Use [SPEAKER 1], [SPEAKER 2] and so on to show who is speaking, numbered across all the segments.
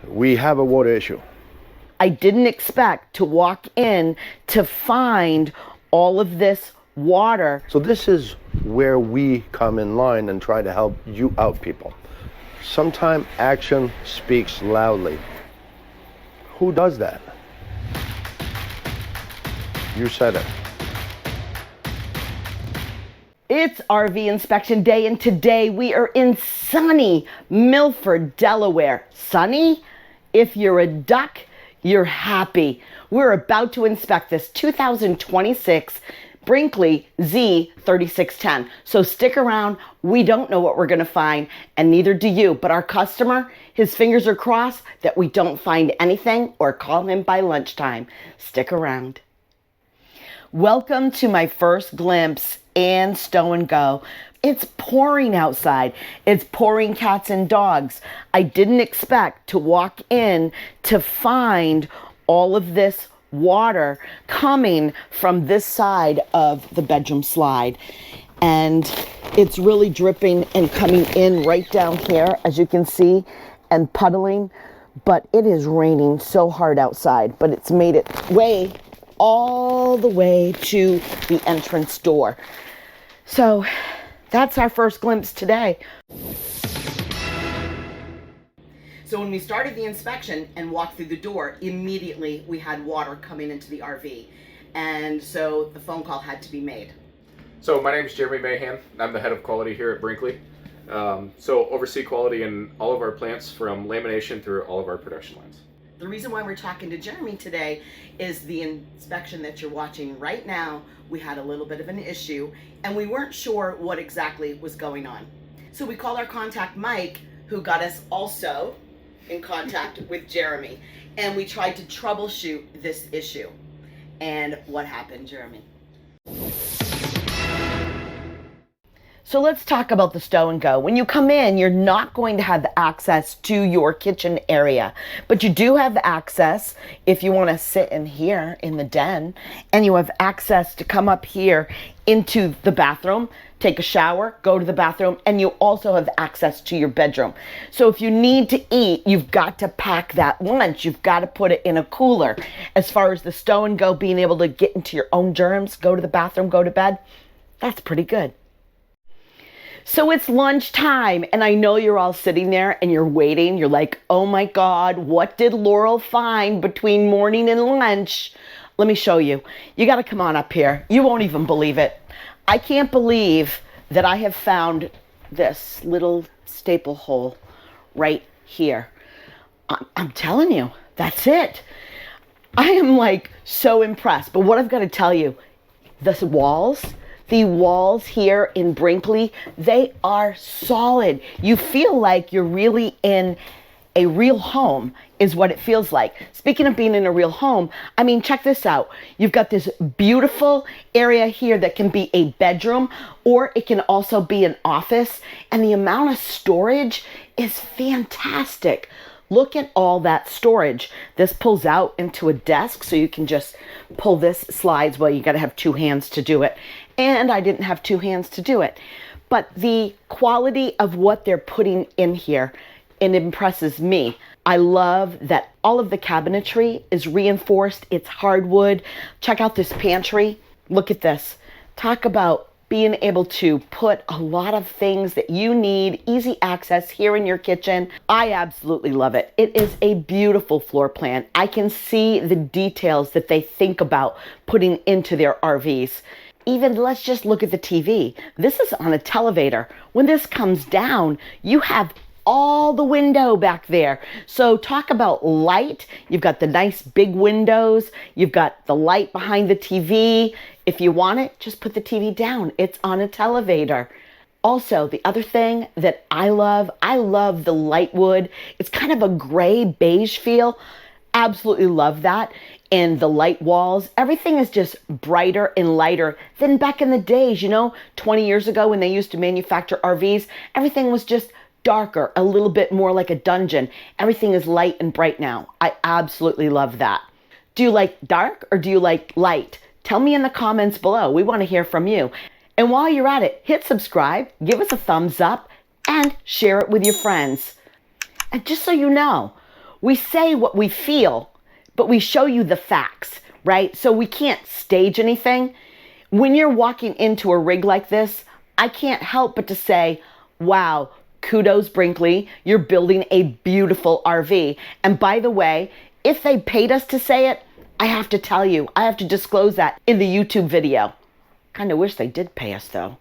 [SPEAKER 1] we have a water issue.
[SPEAKER 2] I didn't expect to walk in to find all of this water.
[SPEAKER 1] So this is where we come in line and try to help you out, people. Sometimes action speaks loudly. Who does that? You said it.
[SPEAKER 2] It's RV inspection day, and today we are in sunny Milford, Delaware. Sunny? If you're a duck, you're happy. We're about to inspect this 2026 Brinkley Z3610. So stick around. We don't know what we're going to find, and neither do you. But our customer, his fingers are crossed that we don't find anything or call him by lunchtime. Stick around. Welcome to my first glimpse and stow and go. It's pouring outside. It's pouring cats and dogs. I didn't expect to walk in to find all of this water coming from this side of the bedroom slide. And it's really dripping and coming in right down here, as you can see, and puddling. But it is raining so hard outside, but it's made its way all the way to the entrance door. So that's our first glimpse today. So when we started the inspection and walked through the door, immediately we had water coming into the RV. And so the phone call had to be made.
[SPEAKER 3] So my name is Jeremy Mayhem. I'm the head of quality here at Brinkley. So oversee quality in all of our plants from lamination through all of our production lines.
[SPEAKER 2] The reason why we're talking to Jeremy today is the inspection that you're watching right now. We had a little bit of an issue and we weren't sure what exactly was going on. So we called our contact Mike, who got us also in contact with Jeremy, and we tried to troubleshoot this issue. And what happened, Jeremy? So let's talk about the stow and go. When you come in, you're not going to have access to your kitchen area, but you do have access if you want to sit in here in the den, and you have access to come up here into the bathroom, take a shower, go to the bathroom, and you also have access to your bedroom. So if you need to eat, you've got to pack that lunch. You've got to put it in a cooler. As far as the stow and go, being able to get into your own germs, go to the bathroom, go to bed, that's pretty good. So it's lunchtime, and I know you're all sitting there and you're waiting. You're like, oh my God, what did Laurel find between morning and lunch? Let me show you. You got to come on up here. You won't even believe it. I can't believe that I have found this little staple hole right here. I'm telling you, that's it. I am like so impressed. But what I've got to tell you, the walls here in Brinkley, they are solid. You feel like you're really in a real home is what it feels like. Speaking of being in a real home, I mean, check this out. You've got this beautiful area here that can be a bedroom, or it can also be an office, and the amount of storage is fantastic. Look at all that storage. This pulls out into a desk, so you can just pull this, slides. Well, you got to have two hands to do it. And I didn't have two hands to do it. But the quality of what they're putting in here, it impresses me. I love that all of the cabinetry is reinforced. It's hardwood. Check out this pantry. Look at this. Talk about being able to put a lot of things that you need, easy access here in your kitchen. I absolutely love it. It is a beautiful floor plan. I can see the details that they think about putting into their RVs. Even let's just look at the TV. This is on a televator. When this comes down, you have all the window back there. So talk about light. You've got the nice big windows. You've got the light behind the TV. If you want it, just put the TV down. It's on a televator. Also, the other thing that I love the light wood. It's kind of a gray beige feel. Absolutely love that. And the light walls, everything is just brighter and lighter than back in the days, 20 years ago when they used to manufacture RVs, everything was just darker, a little bit more like a dungeon. Everything is light and bright now. I absolutely love that. Do you like dark or do you like light? Tell me in the comments below. We want to hear from you. And while you're at it, hit subscribe, give us a thumbs up, and share it with your friends. And just so you know, We say what we feel, but we show you the facts, right? So we can't stage anything. When you're walking into a rig like this, I can't help but to say, wow, kudos, Brinkley. You're building a beautiful RV. And by the way, if they paid us to say it, I have to tell you, I have to disclose that in the YouTube video. Kind of wish they did pay us though.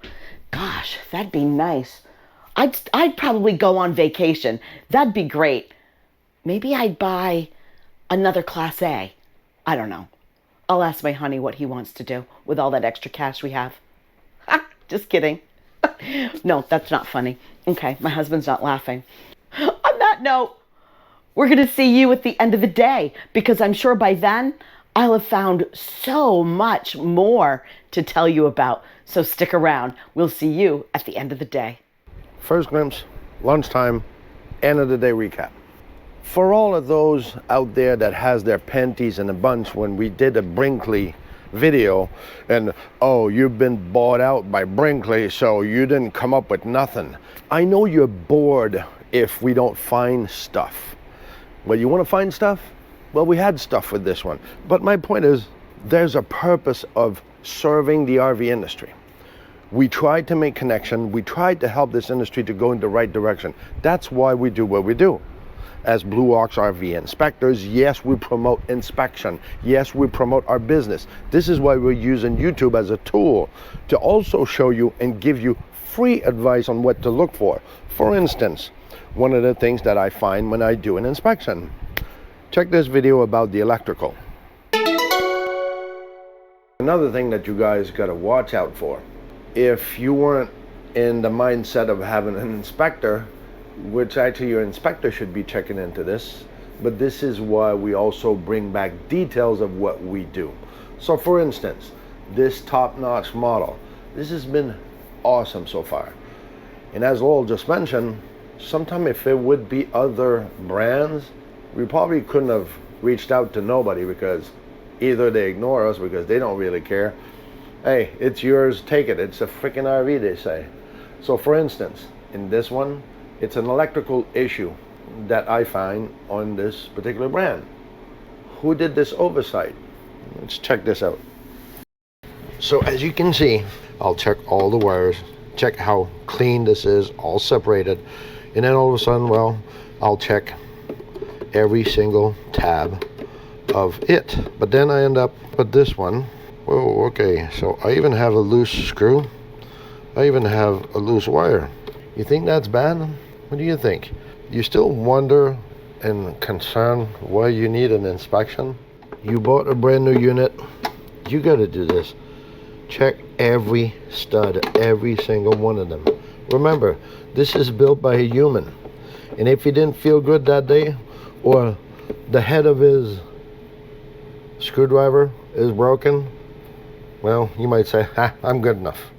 [SPEAKER 2] Gosh, that'd be nice. I'd probably go on vacation. That'd be great. Maybe I'd buy another Class A. I don't know. I'll ask my honey what he wants to do with all that extra cash we have. Just kidding. No, that's not funny. Okay, my husband's not laughing. On that note, we're going to see you at the end of the day, because I'm sure by then I'll have found so much more to tell you about. So stick around. We'll see you at the end of the day.
[SPEAKER 1] First glimpse, lunchtime, end of the day recap. For all of those out there that has their panties in a bunch when we did a Brinkley video and, oh, you've been bought out by Brinkley, so you didn't come up with nothing. I know you're bored if we don't find stuff. Well, you want to find stuff? Well, we had stuff with this one. But my point is, there's a purpose of serving the RV industry. We tried to make connection. We tried to help this industry to go in the right direction. That's why we do what we do. As Blue Ox RV inspectors, yes, we promote inspection. Yes, we promote our business. This is why we're using YouTube as a tool to also show you and give you free advice on what to look for. For instance, one of the things that I find when I do an inspection. Check this video about the electrical. Another thing that you guys got to watch out for. If you weren't in the mindset of having an inspector, which actually your inspector should be checking into this, but this is why we also bring back details of what we do. So for instance, this top-notch model, this has been awesome so far. And as Lowell just mentioned, sometime if it would be other brands, we probably couldn't have reached out to nobody, because either they ignore us because they don't really care. Hey, it's yours, take it. It's a freaking RV, they say. So for instance, in this one, it's an electrical issue that I find on this particular brand. Who did this oversight? Let's check this out. So as you can see, I'll check all the wires, check how clean this is, all separated. And then all of a sudden, well, I'll check every single tab of it. But then I end up with this one. Whoa, okay, so I even have a loose screw. I even have a loose wire. You think that's bad? What do you think? You still wonder and concern why you need an inspection? You bought a brand new unit. You got to do this. Check every stud, every single one of them. Remember, this is built by a human. And if he didn't feel good that day, or the head of his screwdriver is broken, well, you might say, ha, I'm good enough.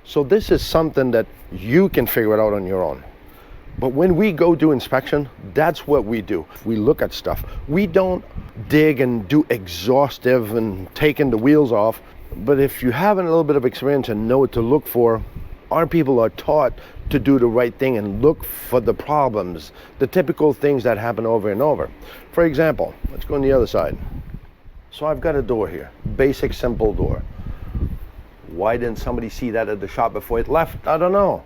[SPEAKER 1] So this is something that you can figure it out on your own. But when we go do inspection, that's what we do. We look at stuff. We don't dig and do exhaustive and taking the wheels off. But if you have a little bit of experience and know what to look for, our people are taught to do the right thing and look for the problems, the typical things that happen over and over. For example, let's go on the other side. So I've got a door here, basic, simple door. Why didn't somebody see that at the shop before it left? I don't know.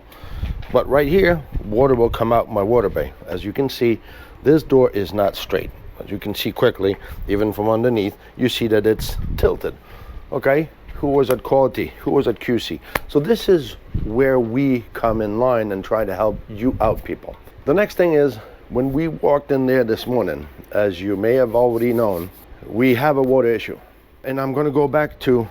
[SPEAKER 1] But right here, water will come out my water bay. As you can see, this door is not straight. As you can see quickly, even from underneath, you see that it's tilted. Okay, who was at quality? Who was at QC? So this is where we come in line and try to help you out, people. The next thing is, when we walked in there this morning, as you may have already known, we have a water issue. And I'm going to go back to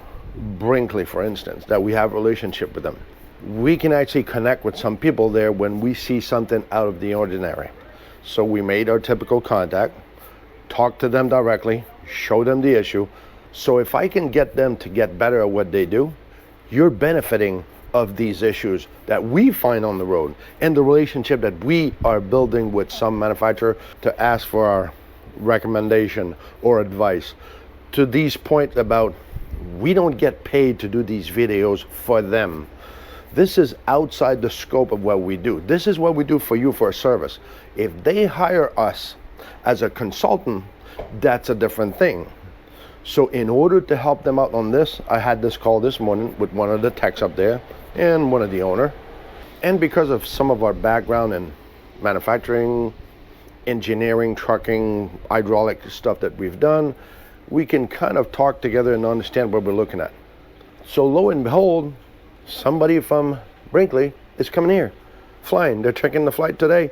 [SPEAKER 1] Brinkley, for instance, that we have a relationship with them. We can actually connect with some people there when we see something out of the ordinary. So we made our typical contact, talked to them directly, showed them the issue. So if I can get them to get better at what they do, you're benefiting of these issues that we find on the road and the relationship that we are building with some manufacturer to ask for our recommendation or advice. To these points about, we don't get paid to do these videos for them. This is outside the scope of what we do. This is what we do for you for a service. If they hire us As a consultant, that's a different thing. So in order to help them out on this, I had this call this morning with one of the techs up there and one of the owner. And because of some of our background in manufacturing, engineering, trucking, hydraulic stuff that we've done, we can kind of talk together and understand what we're looking at. So lo and behold, somebody from Brinkley is coming here, flying. They're checking the flight today.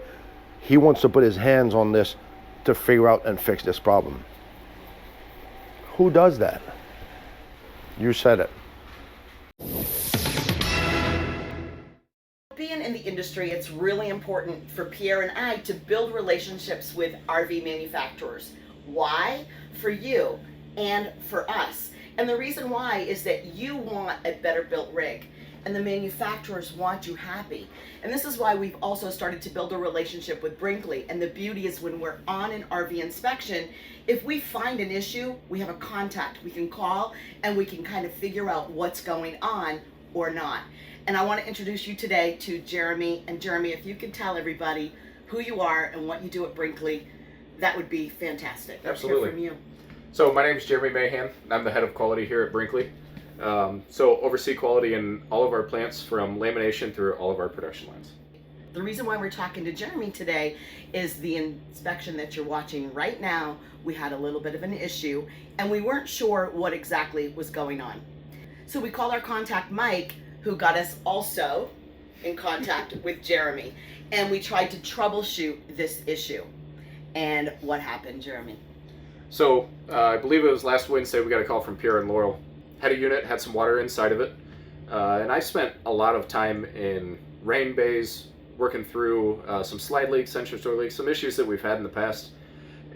[SPEAKER 1] He wants to put his hands on this to figure out and fix this problem. Who does that? You said it.
[SPEAKER 2] Being in the industry, it's really important for Pierre and I to build relationships with RV manufacturers. Why? For you and for us. And the reason why is that you want a better built rig, and the manufacturers want you happy. And this is why we've also started to build a relationship with Brinkley. And the beauty is when we're on an RV inspection, if we find an issue, we have a contact. We can call and we can kind of figure out what's going on or not. And I want to introduce you today to Jeremy. And Jeremy, if you could tell everybody who you are and what you do at Brinkley, that would be fantastic.
[SPEAKER 3] Absolutely.
[SPEAKER 2] Let's hear from you.
[SPEAKER 3] So my name is Jeremy Mayhem. I'm the head of quality here at Brinkley. So oversee quality in all of our plants from lamination through all of our production lines.
[SPEAKER 2] The reason why we're talking to Jeremy today is the inspection that you're watching right now. We had a little bit of an issue and we weren't sure what exactly was going on. So we called our contact Mike, who got us also in contact with Jeremy, and we tried to troubleshoot this issue. And what happened, Jeremy?
[SPEAKER 3] So I believe it was last Wednesday we got a call from Pierre and Laurel. Had a unit, had some water inside of it, and I spent a lot of time in rain bays working through some slide leaks, sensor store leaks, some issues that we've had in the past,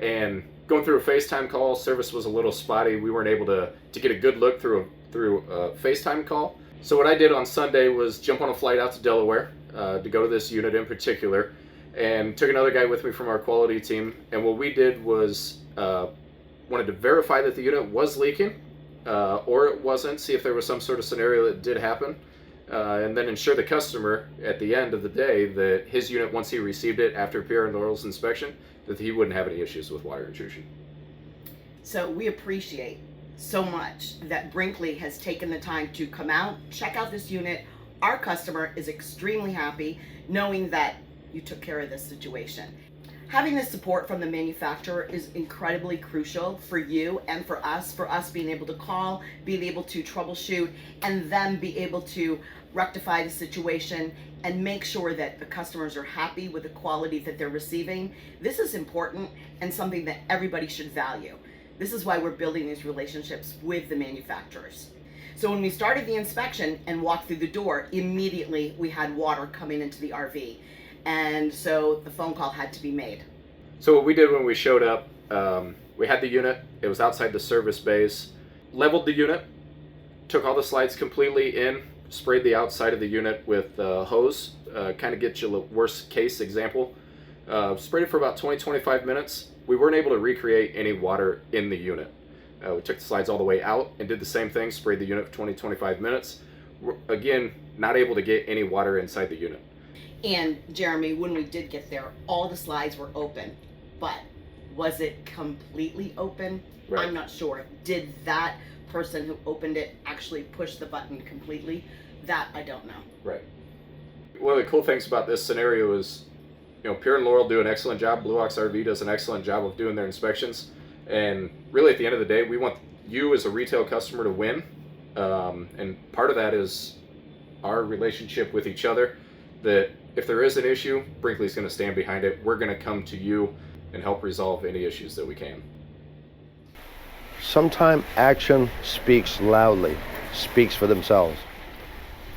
[SPEAKER 3] and going through a FaceTime call. Service was a little spotty. We weren't able to get a good look through a FaceTime call. So what I did on Sunday was jump on a flight out to Delaware to go to this unit in particular, and took another guy with me from our quality team. And what we did was wanted to verify that the unit was leaking, or it wasn't, see if there was some sort of scenario that did happen, and then ensure the customer at the end of the day that his unit, once he received it after Pierre and Laurel's inspection, that he wouldn't have any issues with water intrusion.
[SPEAKER 2] So we appreciate so much that Brinkley has taken the time to come out, check out this unit. Our customer is extremely happy knowing that you took care of this situation. Having this support from the manufacturer is incredibly crucial for you and for us being able to call, being able to troubleshoot, and then be able to rectify the situation and make sure that the customers are happy with the quality that they're receiving. This is important and something that everybody should value. This is why we're building these relationships with the manufacturers. So when we started the inspection and walked through the door, immediately we had water coming into the RV. And so the phone call had to be made.
[SPEAKER 3] So what we did when we showed up, we had the unit, it was outside the service bays, leveled the unit, took all the slides completely in, sprayed the outside of the unit with hose, kind of get you a worst case example. Sprayed it for about 20-25 minutes. We weren't able to recreate any water in the unit. We took the slides all the way out and did the same thing, sprayed the unit for 20-25 minutes. Again, not able to get any water inside the unit.
[SPEAKER 2] And Jeremy, when we did get there, all the slides were open, but was it completely open?
[SPEAKER 3] Right.
[SPEAKER 2] I'm not sure. Did that person who opened it actually push the button completely? That I don't know.
[SPEAKER 3] Right. One of the cool things about this scenario is, Pierre and Laurel do an excellent job. Blue Ox RV does an excellent job of doing their inspections. And really at the end of the day, we want you as a retail customer to win. And part of that is our relationship with each other, that if there is an issue, Brinkley's going to stand behind it. We're going to come to you and help resolve any issues that we can.
[SPEAKER 1] Sometimes action speaks loudly, speaks for themselves.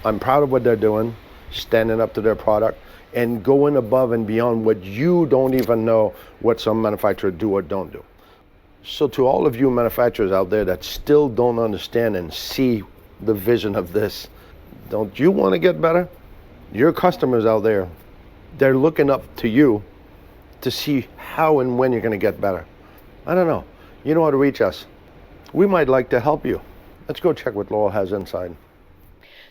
[SPEAKER 1] I'm proud of what they're doing, standing up to their product, and going above and beyond what you don't even know what some manufacturers do or don't do. So to all of you manufacturers out there that still don't understand and see the vision of this, don't you want to get better? Your customers out there, they're looking up to you to see how and when you're going to get better. I don't know. You know how to reach us. We might like to help you. Let's go check what Laurel has inside.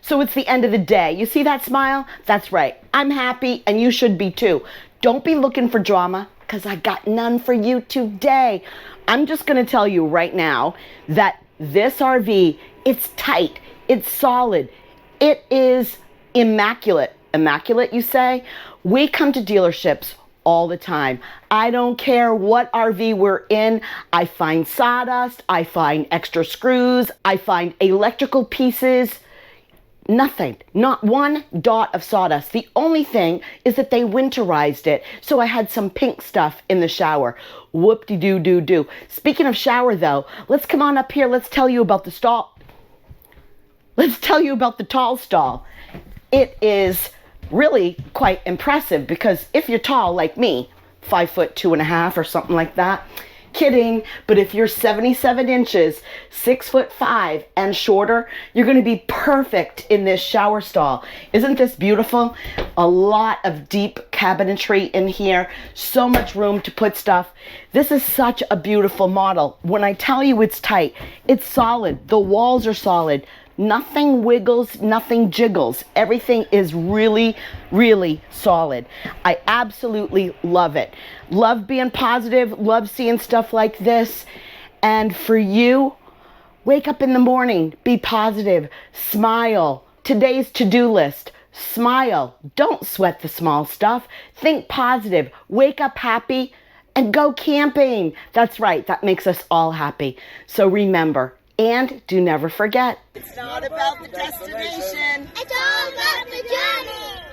[SPEAKER 2] So it's the end of the day. You see that smile? That's right. I'm happy and you should be too. Don't be looking for drama. because I got none for you today. I'm just going to tell you right now that this RV, it's tight, it's solid, it is immaculate. Immaculate, you say? We come to dealerships all the time. I don't care what RV we're in. I find sawdust, I find extra screws, I find electrical pieces. Nothing, not one dot of sawdust. The only thing is that they winterized it, so I had some pink stuff in the shower. Whoop-de-doo-doo-doo. Speaking of shower though, let's come on up here. Let's tell you about the stall. Let's tell you about the tall stall. It is really quite impressive because if you're tall like me, 5'2.5" or something like that, kidding, but if you're 77 inches, 6'5" and shorter, you're going to be perfect in this shower stall. Isn't this beautiful? A lot of deep cabinetry in here, so much room to put stuff. This is such a beautiful model. When I tell you it's tight, it's solid. The walls are solid. Nothing wiggles, nothing jiggles. Everything is really, really solid. I absolutely love it. Love being positive, love seeing stuff like this. And for you, wake up in the morning, be positive, smile. Today's to-do list, smile. Don't sweat the small stuff. Think positive, wake up happy, and go camping. That's right, that makes us all happy. So remember, and do never forget,
[SPEAKER 4] It's not about the destination. It's all about the journey.